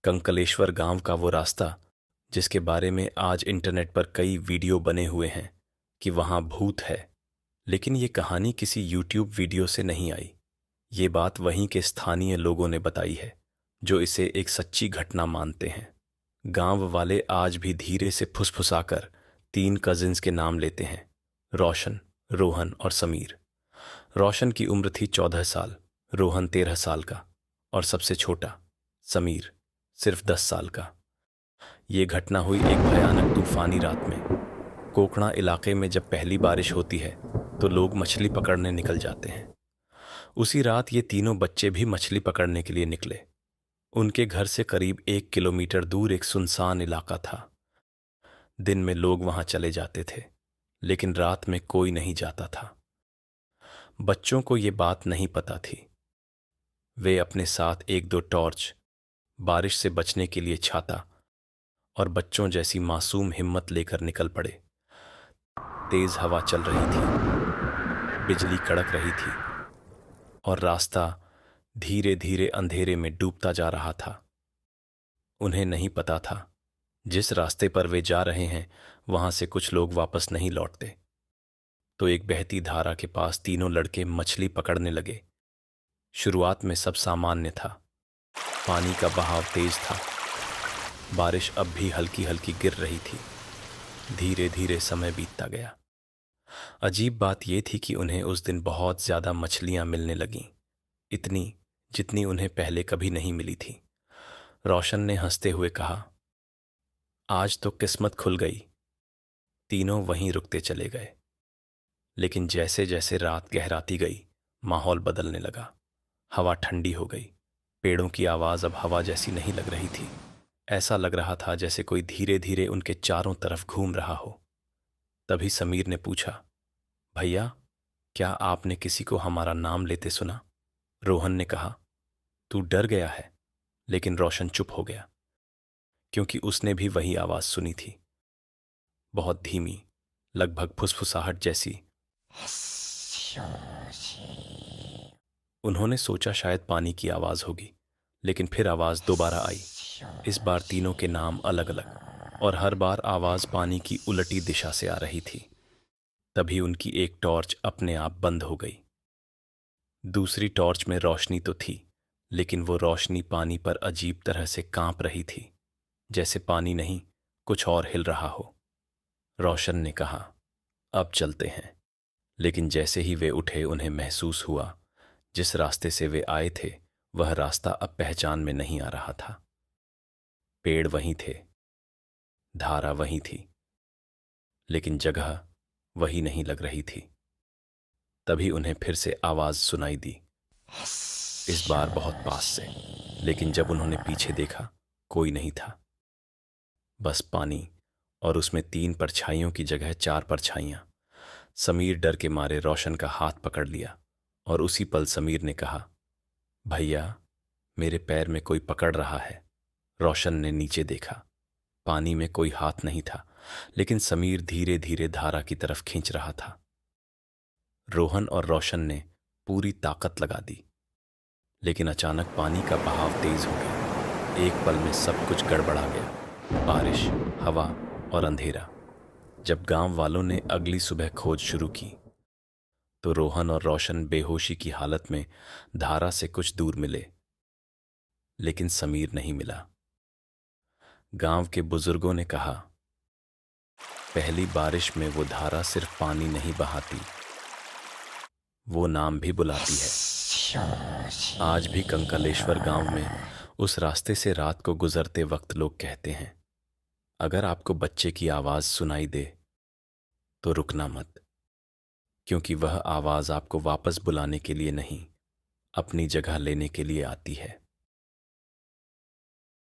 कंकलेश्वर गांव का वो रास्ता जिसके बारे में आज इंटरनेट पर कई वीडियो बने हुए हैं कि वहां भूत है। लेकिन ये कहानी किसी यूट्यूब वीडियो से नहीं आई। ये बात वहीं के स्थानीय लोगों ने बताई है, जो इसे एक सच्ची घटना मानते हैं। गांव वाले आज भी धीरे से फुसफुसाकर तीन कजिन्स के नाम लेते हैं, रोशन, रोहन और समीर। रोशन की उम्र थी 14 साल, रोहन 13 साल का और सबसे छोटा समीर सिर्फ 10 साल का। ये घटना हुई एक भयानक तूफानी रात में। कोकणा इलाके में जब पहली बारिश होती है तो लोग मछली पकड़ने निकल जाते हैं। उसी रात ये तीनों बच्चे भी मछली पकड़ने के लिए निकले। उनके घर से करीब 1 किलोमीटर दूर एक सुनसान इलाका था। दिन में लोग वहां चले जाते थे, लेकिन रात में कोई नहीं जाता था। बच्चों को ये बात नहीं पता थी। वे अपने साथ एक दो टॉर्च, बारिश से बचने के लिए छाता और बच्चों जैसी मासूम हिम्मत लेकर निकल पड़े। तेज हवा चल रही थी, बिजली कड़क रही थी और रास्ता धीरे धीरे अंधेरे में डूबता जा रहा था। उन्हें नहीं पता था, जिस रास्ते पर वे जा रहे हैं वहां से कुछ लोग वापस नहीं लौटते। तो एक बहती धारा के पास तीनों लड़के मछली पकड़ने लगे। शुरुआत में सब सामान्य था। पानी का बहाव तेज था, बारिश अब भी हल्की हल्की गिर रही थी। धीरे धीरे समय बीतता गया। अजीब बात यह थी कि उन्हें उस दिन बहुत ज्यादा मछलियां मिलने लगीं, इतनी जितनी उन्हें पहले कभी नहीं मिली थी। रोशन ने हंसते हुए कहा, आज तो किस्मत खुल गई। तीनों वहीं रुकते चले गए। लेकिन जैसे जैसे रात गहराती गई, माहौल बदलने लगा। हवा ठंडी हो गई। पेड़ों की आवाज अब हवा जैसी नहीं लग रही थी। ऐसा लग रहा था जैसे कोई धीरे धीरे उनके चारों तरफ घूम रहा हो। तभी समीर ने पूछा, भैया, क्या आपने किसी को हमारा नाम लेते सुना? रोहन ने कहा, तू डर गया है। लेकिन रोशन चुप हो गया, क्योंकि उसने भी वही आवाज सुनी थी, बहुत धीमी, लगभग फुसफुसाहट जैसी। उन्होंने सोचा शायद पानी की आवाज होगी, लेकिन फिर आवाज दोबारा आई। इस बार तीनों के नाम अलग अलग, और हर बार आवाज पानी की उलटी दिशा से आ रही थी। तभी उनकी एक टॉर्च अपने आप बंद हो गई। दूसरी टॉर्च में रोशनी तो थी, लेकिन वो रोशनी पानी पर अजीब तरह से कांप रही थी, जैसे पानी नहीं, कुछ और हिल रहा हो। रोशन ने कहा, अब चलते हैं। लेकिन जैसे ही वे उठे, उन्हें महसूस हुआ जिस रास्ते से वे आए थे वह रास्ता अब पहचान में नहीं आ रहा था। पेड़ वहीं थे, धारा वहीं थी, लेकिन जगह वही नहीं लग रही थी। तभी उन्हें फिर से आवाज सुनाई दी, इस बार बहुत पास से। लेकिन जब उन्होंने पीछे देखा, कोई नहीं था, बस पानी, और उसमें 3 परछाइयों की जगह 4 परछाइयां। समीर डर के मारे रोशन का हाथ पकड़ लिया और उसी पल समीर ने कहा, भैया, मेरे पैर में कोई पकड़ रहा है। रोशन ने नीचे देखा। पानी में कोई हाथ नहीं था, लेकिन समीर धीरे धीरे धारा की तरफ खींच रहा था। रोहन और रोशन ने पूरी ताकत लगा दी, लेकिन अचानक पानी का बहाव तेज हो गया। एक पल में सब कुछ गड़बड़ा गया, बारिश, हवा और अंधेरा। जब गांव वालों ने अगली सुबह खोज शुरू की, तो रोहन और रोशन बेहोशी की हालत में धारा से कुछ दूर मिले, लेकिन समीर नहीं मिला। गांव के बुजुर्गों ने कहा, पहली बारिश में वो धारा सिर्फ पानी नहीं बहाती, वो नाम भी बुलाती है। आज भी कंकलेश्वर गांव में उस रास्ते से रात को गुजरते वक्त लोग कहते हैं, अगर आपको बच्चे की आवाज सुनाई दे तो रुकना मत, क्योंकि वह आवाज आपको वापस बुलाने के लिए नहीं, अपनी जगह लेने के लिए आती है।